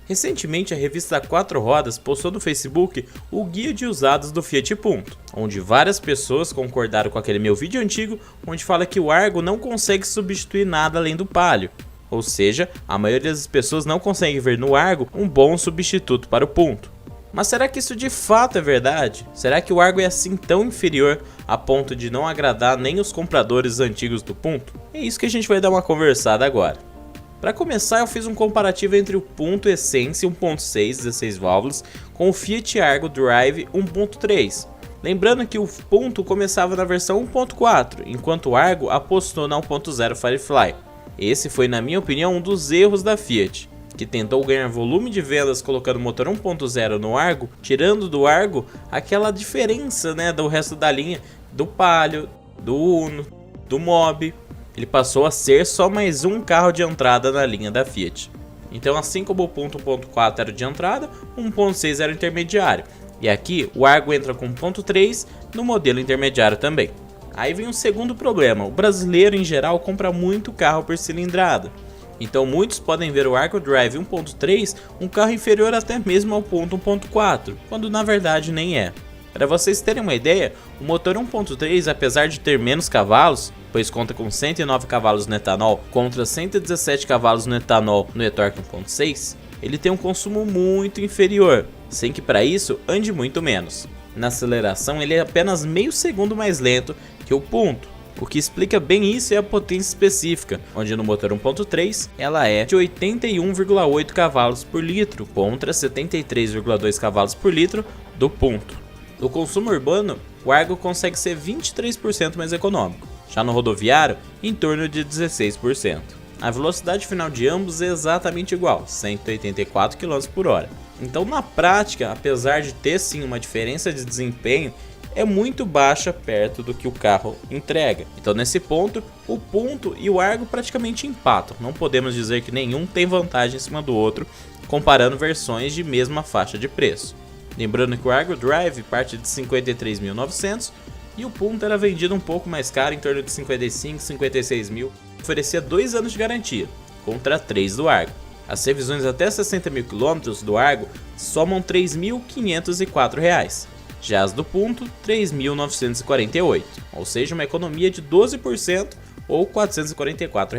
Recentemente, a revista Quatro Rodas postou no Facebook o guia de usados do Fiat Punto, onde várias pessoas concordaram com aquele meu vídeo antigo, onde fala que o Argo não consegue substituir nada além do Palio. Ou seja, a maioria das pessoas não consegue ver no Argo um bom substituto para o Punto. Mas será que isso de fato é verdade? Será que o Argo é assim tão inferior a ponto de não agradar nem os compradores antigos do Punto? É isso que a gente vai dar uma conversada agora. Para começar, eu fiz um comparativo entre o Punto Essence 1.6 16 válvulas com o Fiat Argo Drive 1.3. Lembrando que o Punto começava na versão 1.4, enquanto o Argo apostou na 1.0 Firefly. Esse foi, na minha opinião, um dos erros da Fiat, que tentou ganhar volume de vendas colocando o motor 1.0 no Argo, tirando do Argo aquela diferença, do resto da linha, do Palio, do Uno, do Mobi. Ele passou a ser só mais um carro de entrada na linha da Fiat. Então, assim como o Punto 1.4 era de entrada, o 1.6 era intermediário. E aqui o Argo entra com 1.3 no modelo intermediário também. Aí vem o segundo problema: o brasileiro em geral compra muito carro por cilindrada. Então muitos podem ver o Argo Drive 1.3 um carro inferior até mesmo ao Punto 1.4, quando na verdade nem é. Para vocês terem uma ideia, o motor 1.3, apesar de ter menos cavalos, pois conta com 109 cavalos no etanol contra 117 cavalos no etanol no e-torque 1.6, ele tem um consumo muito inferior, sem que para isso ande muito menos. Na aceleração ele é apenas meio segundo mais lento que o Punto. O que explica bem isso é a potência específica, onde no motor 1.3 ela é de 81,8 cavalos por litro contra 73,2 cavalos por litro do Punto. No consumo urbano, o Argo consegue ser 23% mais econômico, já no rodoviário, em torno de 16%. A velocidade final de ambos é exatamente igual, 184 km por hora. Então, na prática, apesar de ter sim uma diferença de desempenho, é muito baixa perto do que o carro entrega. Então, nesse ponto, o Punto e o Argo praticamente empatam. Não podemos dizer que nenhum tem vantagem em cima do outro, comparando versões de mesma faixa de preço. Lembrando que o Argo Drive parte de 53.900 e o Punto era vendido um pouco mais caro, em torno de 55, 56 mil. Oferecia 2 anos de garantia, contra 3 do Argo. As revisões até 60 mil km do Argo somam R$ 3.504. Já as do Punto, R$ 3.948, ou seja, uma economia de 12% ou R$ 444.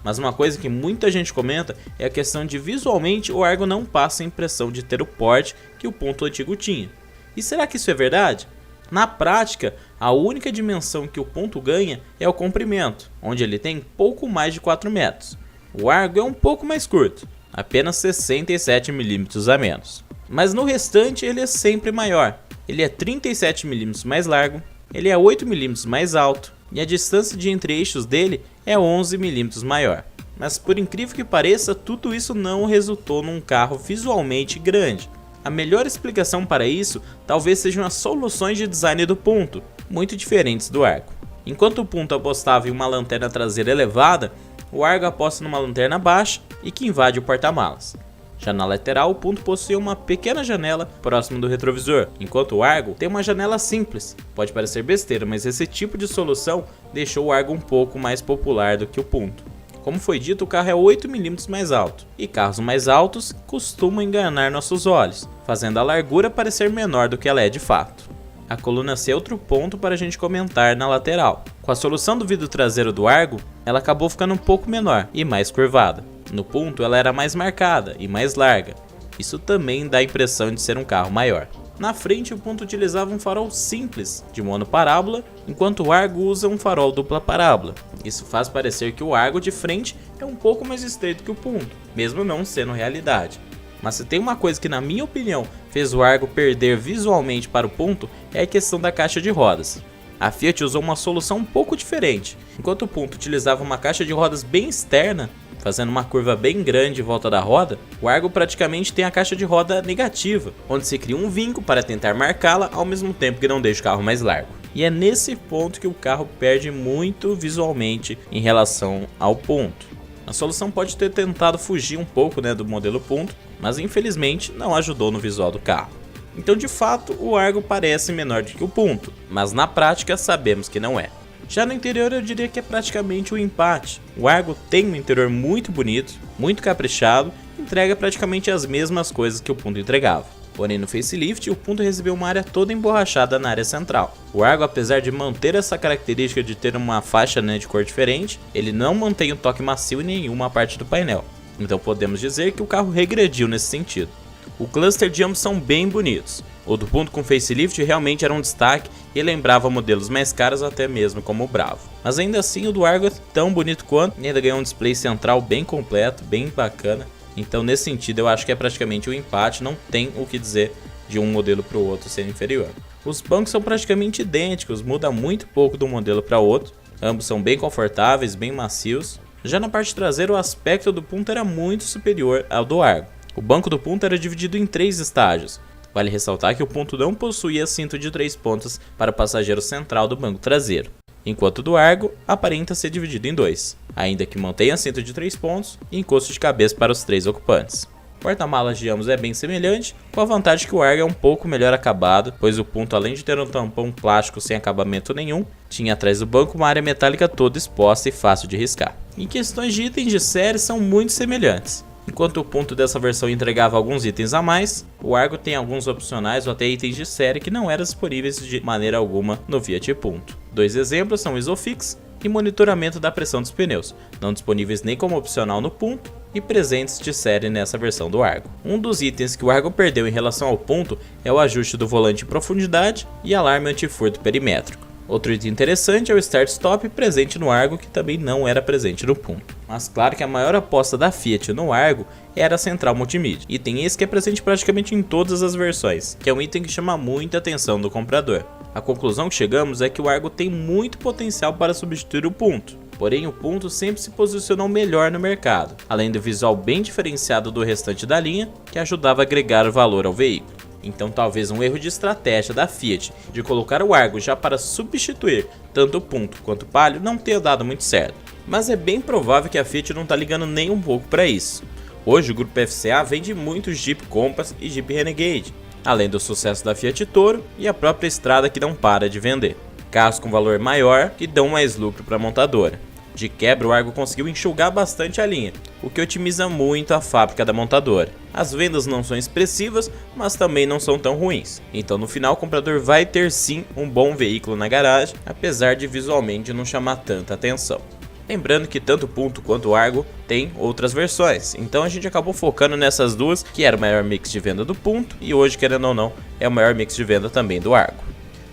Mas uma coisa que muita gente comenta é a questão de visualmente o Argo não passa a impressão de ter o porte que o Punto antigo tinha. E será que isso é verdade? Na prática, a única dimensão que o Punto ganha é o comprimento, onde ele tem pouco mais de 4 metros. O Argo é um pouco mais curto, apenas 67 mm a menos. Mas no restante ele é sempre maior. Ele é 37 mm mais largo, ele é 8 mm mais alto e a distância de entre eixos dele é 11 mm maior. Mas por incrível que pareça, tudo isso não resultou num carro visualmente grande. A melhor explicação para isso talvez sejam as soluções de design do Punto, muito diferentes do Argo. Enquanto o Punto apostava em uma lanterna traseira elevada, o Argo aposta numa lanterna baixa e que invade o porta-malas. Já na lateral, o Punto possui uma pequena janela próximo do retrovisor, enquanto o Argo tem uma janela simples. Pode parecer besteira, mas esse tipo de solução deixou o Argo um pouco mais popular do que o Punto. Como foi dito, o carro é 8 mm mais alto, e carros mais altos costumam enganar nossos olhos, fazendo a largura parecer menor do que ela é de fato. A coluna C é outro ponto para a gente comentar na lateral. Com a solução do vidro traseiro do Argo, ela acabou ficando um pouco menor e mais curvada. No Punto ela era mais marcada e mais larga. Isso também dá a impressão de ser um carro maior. Na frente, o Punto utilizava um farol simples de monoparábola, enquanto o Argo usa um farol dupla parábola. Isso faz parecer que o Argo de frente é um pouco mais estreito que o Punto, mesmo não sendo realidade. Mas se tem uma coisa que, na minha opinião, fez o Argo perder visualmente para o Punto, é a questão da caixa de rodas. A Fiat usou uma solução um pouco diferente. Enquanto o Punto utilizava uma caixa de rodas bem externa, fazendo uma curva bem grande em volta da roda, o Argo praticamente tem a caixa de roda negativa, onde se cria um vinco para tentar marcá-la ao mesmo tempo que não deixa o carro mais largo. E é nesse ponto que o carro perde muito visualmente em relação ao Punto. A solução pode ter tentado fugir um pouco do modelo Punto, mas infelizmente não ajudou no visual do carro. Então, de fato, o Argo parece menor do que o Punto, mas na prática sabemos que não é. Já no interior eu diria que é praticamente um empate. O Argo tem um interior muito bonito, muito caprichado entrega praticamente as mesmas coisas que o Punto entregava. Porém, no facelift, o Punto recebeu uma área toda emborrachada na área central. O Argo, apesar de manter essa característica de ter uma faixa, de cor diferente, ele não mantém o toque macio em nenhuma parte do painel. Então podemos dizer que o carro regrediu nesse sentido. O cluster de ambos são bem bonitos. O do Punto com facelift realmente era um destaque e lembrava modelos mais caros, até mesmo como o Bravo. Mas ainda assim o do Argo é tão bonito quanto, e ainda ganhou um display central bem completo, bem bacana. Então nesse sentido eu acho que é praticamente um empate, não tem o que dizer de um modelo para o outro ser inferior. Os bancos são praticamente idênticos, muda muito pouco de um modelo para outro, ambos são bem confortáveis, bem macios. Já na parte traseira o aspecto do Punto era muito superior ao do Argo. O banco do Punto era dividido em 3 estágios. Vale ressaltar que o Punto não possuía cinto de 3 pontas para o passageiro central do banco traseiro, enquanto o do Argo aparenta ser dividido em 2, ainda que mantenha cinto de 3 pontos e encosto de cabeça para os 3 ocupantes. O porta-malas de ambos é bem semelhante, com a vantagem que o Argo é um pouco melhor acabado, pois o Punto, além de ter um tampão plástico sem acabamento nenhum, tinha atrás do banco uma área metálica toda exposta e fácil de riscar. Em questões de itens de série são muito semelhantes. Enquanto o Punto dessa versão entregava alguns itens a mais, o Argo tem alguns opcionais ou até itens de série que não eram disponíveis de maneira alguma no Fiat Punto. 2 exemplos são o Isofix e monitoramento da pressão dos pneus, não disponíveis nem como opcional no Punto e presentes de série nessa versão do Argo. Um dos itens que o Argo perdeu em relação ao Punto é o ajuste do volante em profundidade e alarme antifurto perimétrico. Outro item interessante é o Start Stop presente no Argo, que também não era presente no Punto. Mas claro que a maior aposta da Fiat no Argo era a central multimídia, item esse que é presente praticamente em todas as versões, que é um item que chama muita atenção do comprador. A conclusão que chegamos é que o Argo tem muito potencial para substituir o Punto, porém o Punto sempre se posicionou melhor no mercado, além do visual bem diferenciado do restante da linha, que ajudava a agregar valor ao veículo. Então talvez um erro de estratégia da Fiat de colocar o Argo já para substituir tanto o Punto quanto o Palio não tenha dado muito certo. Mas é bem provável que a Fiat não está ligando nem um pouco para isso. Hoje o grupo FCA vende muitos Jeep Compass e Jeep Renegade, além do sucesso da Fiat Toro e a própria Strada que não para de vender. Carros com valor maior que dão mais lucro para a montadora. De quebra, o Argo conseguiu enxugar bastante a linha, o que otimiza muito a fábrica da montadora. As vendas não são expressivas, mas também não são tão ruins. Então no final o comprador vai ter sim um bom veículo na garagem, apesar de visualmente não chamar tanta atenção. Lembrando que tanto o Punto quanto o Argo tem outras versões, então a gente acabou focando nessas duas, que era o maior mix de venda do Punto e hoje, querendo ou não, é o maior mix de venda também do Argo.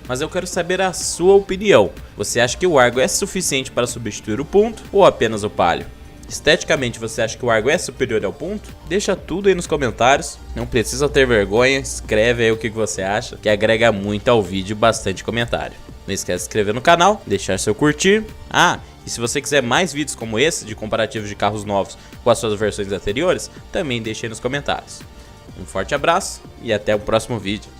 Mas eu quero saber a sua opinião. Você acha que o Argo é suficiente para substituir o Punto ou apenas o Palio? Esteticamente, você acha que o Argo é superior ao Punto? Deixa tudo aí nos comentários, não precisa ter vergonha, escreve aí o que você acha, que agrega muito ao vídeo e bastante comentário. Não esquece de se inscrever no canal, deixar seu curtir. E se você quiser mais vídeos como esse, de comparativos de carros novos com as suas versões anteriores, também deixe aí nos comentários. Um forte abraço e até o próximo vídeo.